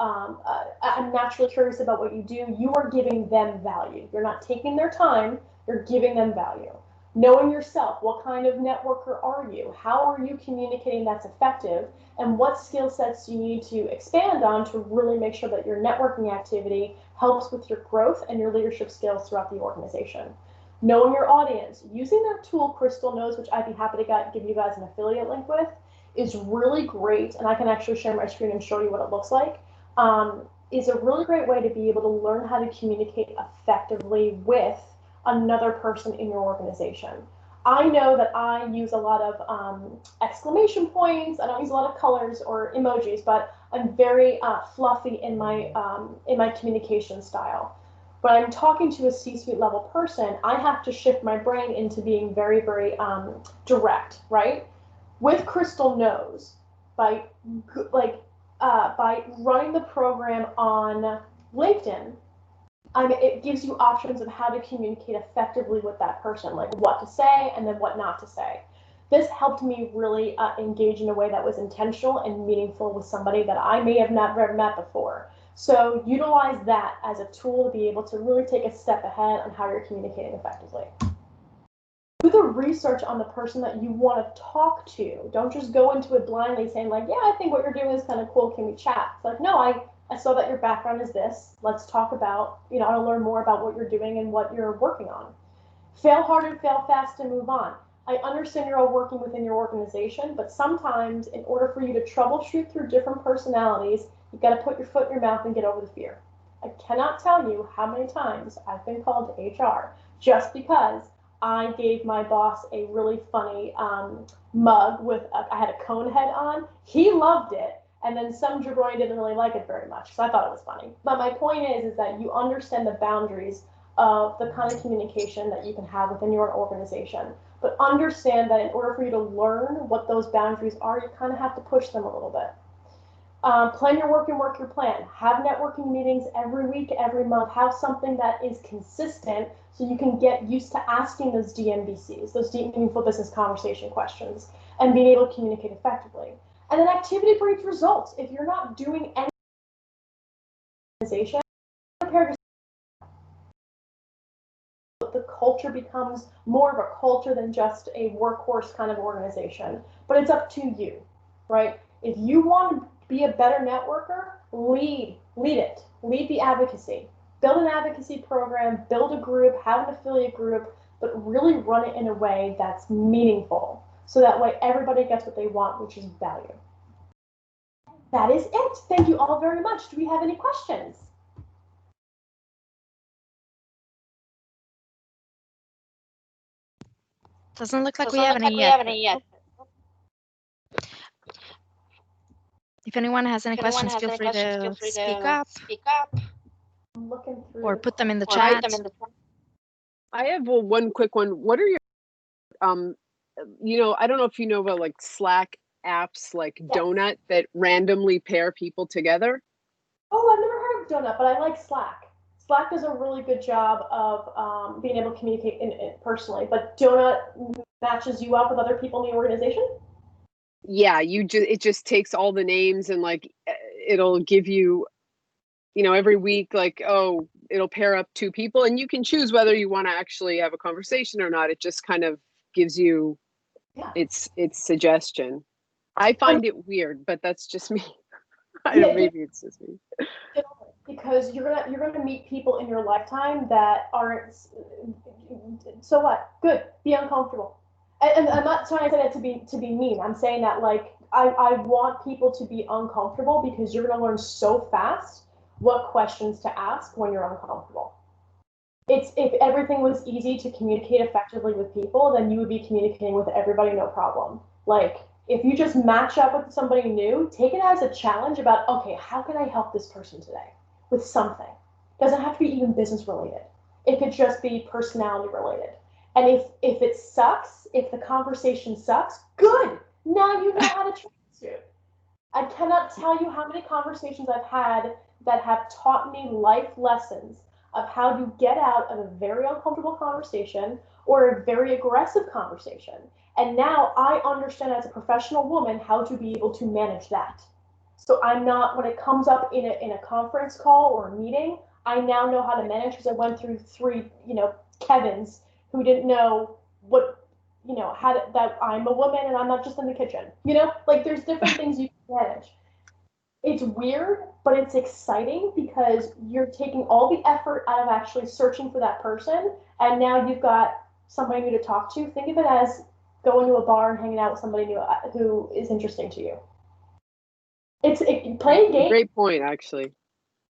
Speaker 1: I'm naturally curious about what you do. You are giving them value. You're not taking their time, you're giving them value. Knowing yourself, what kind of networker are you? How are you communicating that's effective? And what skill sets do you need to expand on to really make sure that your networking activity helps with your growth and your leadership skills throughout the organization? Knowing your audience, using that tool Crystal knows, which I'd be happy to give you guys an affiliate link with, is really great. And I can actually share my screen and show you what it looks like. Is a really great way to be able to learn how to communicate effectively with another person in your organization. I know that I use a lot of exclamation points. I don't use a lot of colors or emojis, but I'm very fluffy in my communication style. When I'm talking to a C-suite level person, I have to shift my brain into being very, very direct, right? With Crystal knows, by running the program on LinkedIn, it gives you options of how to communicate effectively with that person, like what to say and then what not to say. This helped me really engage in a way that was intentional and meaningful with somebody that I may have never met before. So utilize that as a tool to be able to really take a step ahead on how you're communicating effectively. Do the research on the person that you want to talk to. Don't just go into it blindly saying like, yeah, I think what you're doing is kind of cool. Can we chat? It's like, no, I saw that your background is this. Let's talk about, I want to learn more about what you're doing and what you're working on. Fail hard and fail fast and move on. I understand you're all working within your organization, but sometimes in order for you to troubleshoot through different personalities, you've got to put your foot in your mouth and get over the fear. I cannot tell you how many times I've been called to HR just because I gave my boss a really funny mug with, I had a cone head on. He loved it. And then some jabroni didn't really like it very much, so I thought it was funny. But my point is that you understand the boundaries of the kind of communication that you can have within your organization. But understand that in order for you to learn what those boundaries are, you kind of have to push them a little bit. Plan your work and work your plan. Have networking meetings every week, every month. Have something that is consistent so you can get used to asking those DMBCs, those deep, meaningful business conversation questions, and being able to communicate effectively. And then activity breeds results. If you're not doing any organization, prepare yourself. The culture becomes more of a culture than just a workhorse kind of organization. But it's up to you. right? If you want to be a better networker, lead it. Lead the advocacy. Build an advocacy program, build a group, have an affiliate group, but really run it in a way that's meaningful. So that way everybody gets what they want, which is value. That is it. Thank you all very much. Do we have any questions?
Speaker 2: Doesn't look like we have any yet. If anyone has any questions, feel free to speak up.
Speaker 1: I'm looking through
Speaker 2: or put them in the chat.
Speaker 8: I have one quick one. What are your, I don't know if you know about like Slack apps like Donut that randomly pair people together?
Speaker 1: Oh, I've never heard of Donut, but I like Slack. Slack does a really good job of being able to communicate personally, but Donut matches you up with other people in the organization?
Speaker 8: Yeah, it just takes all the names and like it'll give you, every week, like, oh, it'll pair up two people and you can choose whether you want to actually have a conversation or not. It just kind of gives you its suggestion. I find it weird, but that's just me. Maybe it's just me.
Speaker 1: Because you're gonna meet people in your lifetime that aren't. So what? Good. Be uncomfortable. And I'm not trying to say that to be mean. I'm saying that like I want people to be uncomfortable because you're gonna learn so fast what questions to ask when you're uncomfortable. If everything was easy to communicate effectively with people, then you would be communicating with everybody no problem. Like if you just match up with somebody new, take it as a challenge about, okay, how can I help this person today with something? It doesn't have to be even business related. It could just be personality related. And if it sucks, if the conversation sucks, good. Now you know how to troubleshoot. I cannot tell you how many conversations I've had that have taught me life lessons of how to get out of a very uncomfortable conversation or a very aggressive conversation. And now I understand as a professional woman how to be able to manage that. So I'm not, when it comes up in a conference call or a meeting, I now know how to manage because I went through 3, Kevins who didn't know what, that I'm a woman and I'm not just in the kitchen. Like there's different things you can manage. It's weird, but it's exciting because you're taking all the effort out of actually searching for that person, and now you've got somebody new to talk to. Think of it as going to a bar and hanging out with somebody new who is interesting to you. Playing games.
Speaker 8: Great point, actually.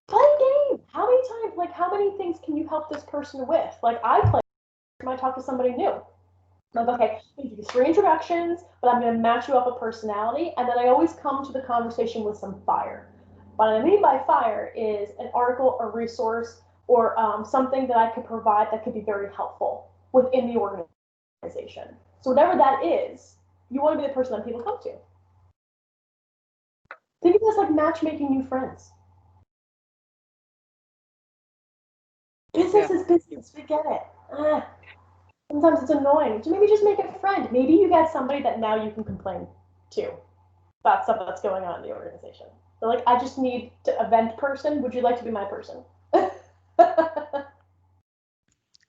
Speaker 1: Playing games. How many things can you help this person with? Like I talk to somebody new. Like, okay, I'm gonna do 3 introductions, but I'm gonna match you up a personality, and then I always come to the conversation with some fire. What I mean by fire is an article, a resource, or something that I could provide that could be very helpful within the organization. So whatever that is, you want to be the person that people come to. Think of it as like matchmaking new friends. Business is business. Forget it. Sometimes it's annoying. So maybe just make a friend. Maybe you get somebody that now you can complain to about stuff that's going on in the organization. They're like, I just need a vent person. Would you like to be my person?
Speaker 2: I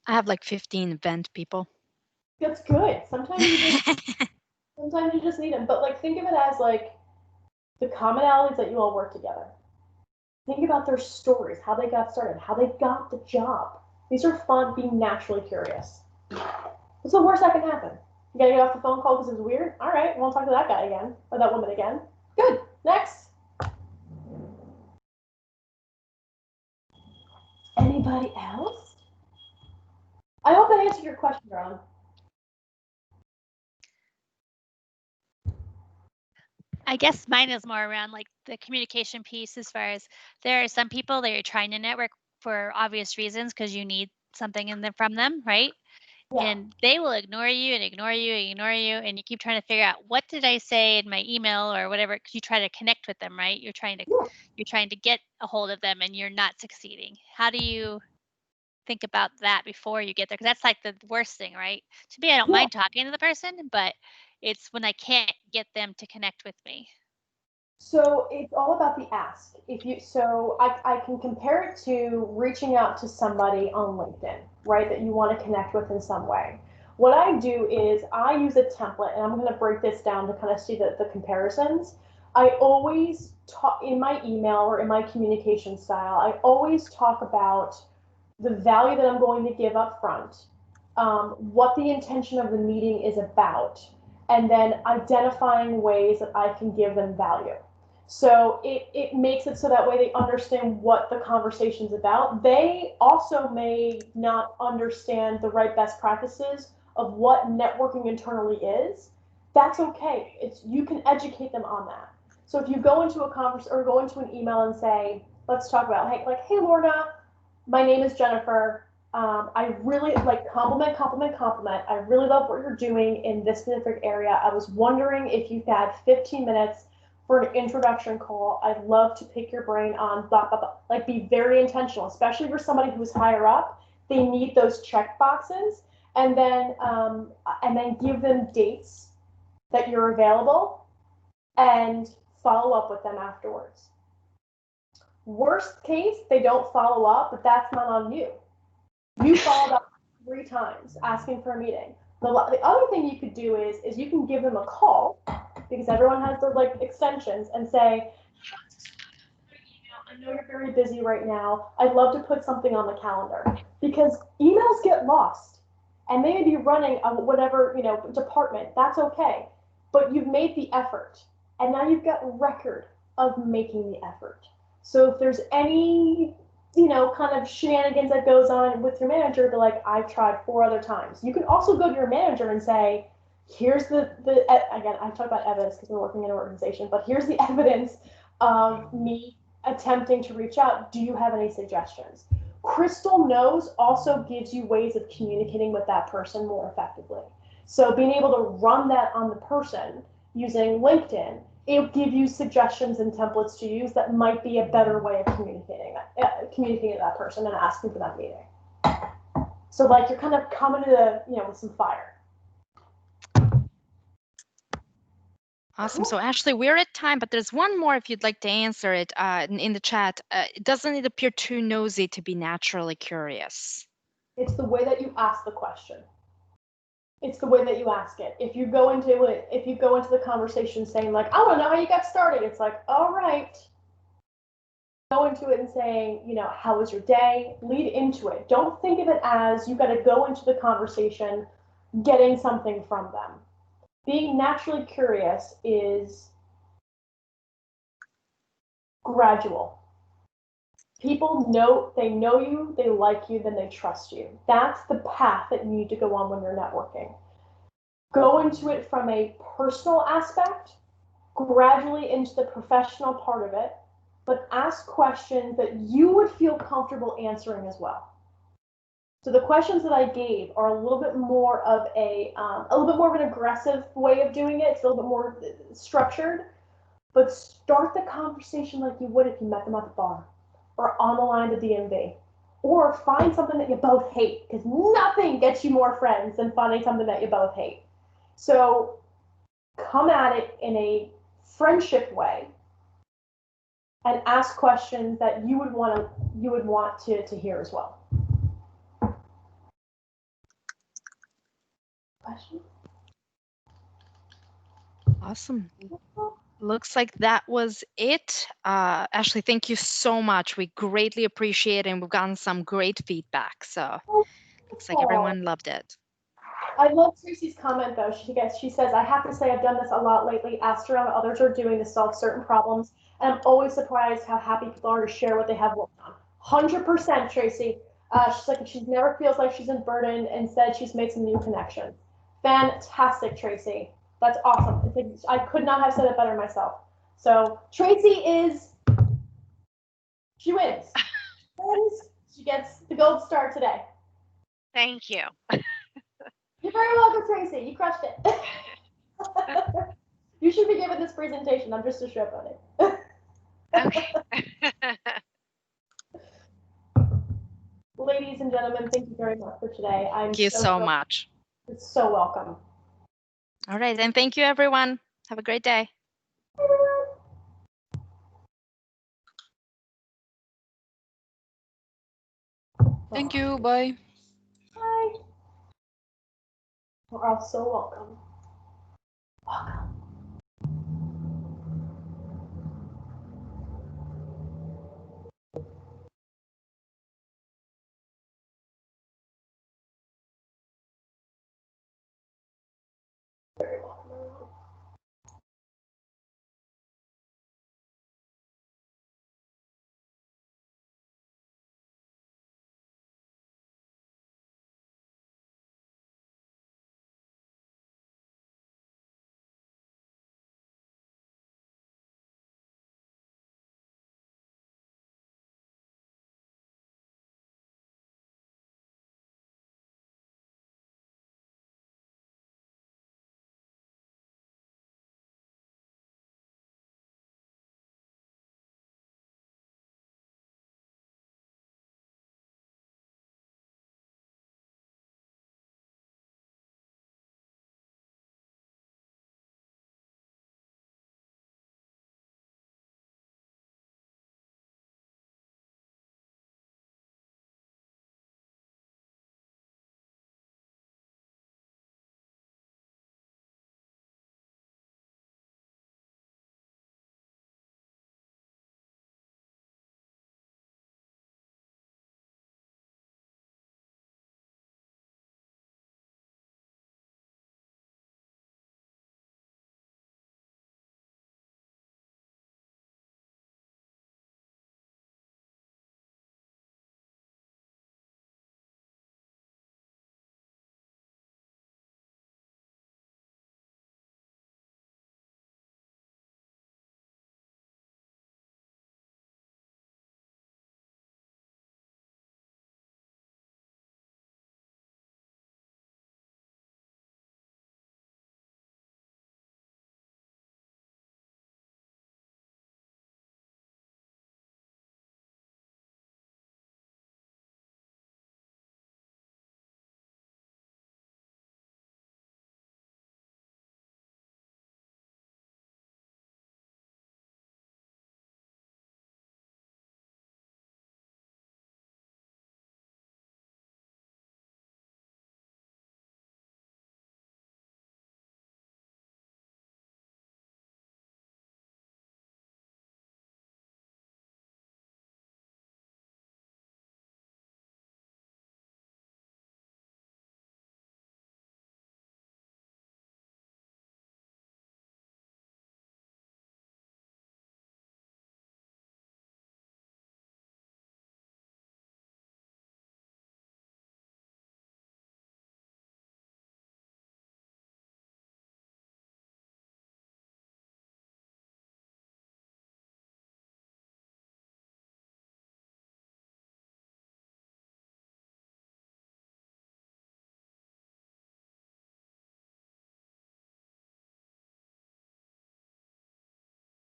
Speaker 2: have like 15 vent people.
Speaker 1: That's good. Sometimes you just need them. But like think of it as like the commonalities that you all work together. Think about their stories, how they got started, how they got the job. These are fun, being naturally curious. What's the worst that can happen? You gotta get off the phone call because it's weird? All right, won't talk to that guy again, or that woman again. Good, next. Anybody else? I hope that answered your question, Ron.
Speaker 4: I guess mine is more around like the communication piece, as far as there are some people that you're trying to network for obvious reasons because you need something from them, right? Yeah. And they will ignore you and ignore you and ignore you, and you keep trying to figure out what did I say in my email or whatever, because you try to connect with them, right? You're trying to get a hold of them and you're not succeeding. How do you think about that before you get there? Because that's like the worst thing, right? To me, I don't mind talking to the person, but it's when I can't get them to connect with me.
Speaker 1: So it's all about the ask. I can compare it to reaching out to somebody on LinkedIn, right, that you want to connect with in some way. What I do is I use a template, and I'm going to break this down to kind of see the comparisons. I always talk in my email or in my communication style, I always talk about the value that I'm going to give up front, what the intention of the meeting is about, and then identifying ways that I can give them value. So it makes it so that way they understand what the conversation's about. They also may not understand the right best practices of what networking internally is. That's okay. You can educate them on that. So if you go into a conference or go into an email and say, let's talk about, hey Lorna, my name is Jennifer. I really like compliment. I really love what you're doing in this specific area. I was wondering if you've had 15 minutes for an introduction call. I'd love to pick your brain on blah, blah, blah. Like, be very intentional, especially for somebody who's higher up. They need those check boxes, and then give them dates that you're available and follow up with them afterwards. Worst case, they don't follow up, but that's not on you. You followed up 3 times asking for a meeting. The other thing you could do is you can give them a call, because everyone has their like extensions, and say, I know you're very busy right now. I'd love to put something on the calendar, because emails get lost and they may be running on whatever, department. That's okay. But you've made the effort, and now you've got record of making the effort. So if there's any, kind of shenanigans that goes on with your manager, be like, I've tried 4 other times. You can also go to your manager and say, here's again, I talk about evidence because we're working in an organization, but here's the evidence of me attempting to reach out. Do you have any suggestions? Crystal Knows also gives you ways of communicating with that person more effectively. So being able to run that on the person using LinkedIn, it'll give you suggestions and templates to use that might be a better way of communicating to that person and asking for that meeting. So like you're kind of coming to with some fire.
Speaker 2: Awesome. So Ashley, we're at time, but there's one more if you'd like to answer it in the chat. Doesn't it appear too nosy to be naturally curious?
Speaker 1: It's the way that you ask the question. It's the way that you ask it. If you go into the conversation saying like, I want to know how you got started, it's like, all right. Go into it and saying, how was your day? Lead into it. Don't think of it as you got to go into the conversation getting something from them. Being naturally curious is gradual. People know you, they like you, then they trust you. That's the path that you need to go on when you're networking. Go into it from a personal aspect, gradually into the professional part of it, but ask questions that you would feel comfortable answering as well. So the questions that I gave are a little bit more of an aggressive way of doing it. It's a little bit more structured, but start the conversation like you would if you met them at the bar or on the line to DMV, or find something that you both hate, because nothing gets you more friends than finding something that you both hate. So come at it in a friendship way and ask questions that you would want to hear as well. Questions?
Speaker 2: Awesome. Looks like that was it. Ashley, thank you so much. We greatly appreciate it, and we've gotten some great feedback. So looks like everyone loved it.
Speaker 1: I love Tracy's comment though. She says, I have to say I've done this a lot lately, asked around what others are doing to solve certain problems, and I'm always surprised how happy people are to share what they have worked on. 100%, Tracy. She's like, she never feels like she's burdened, and said she's made some new connections. Fantastic, Tracy. That's awesome. I could not have said it better myself. So Tracy she wins. She gets the gold star today.
Speaker 4: Thank you.
Speaker 1: You're very welcome, Tracy. You crushed it. You should be giving this presentation. I'm just a show bunny.
Speaker 4: Okay.
Speaker 1: Ladies and gentlemen, thank you very much for today.
Speaker 2: Thank you so much.
Speaker 1: It's so welcome.
Speaker 2: All right, and thank you, everyone. Have a great day.
Speaker 7: Thank you. Bye.
Speaker 1: Bye. You're all so welcome. Welcome.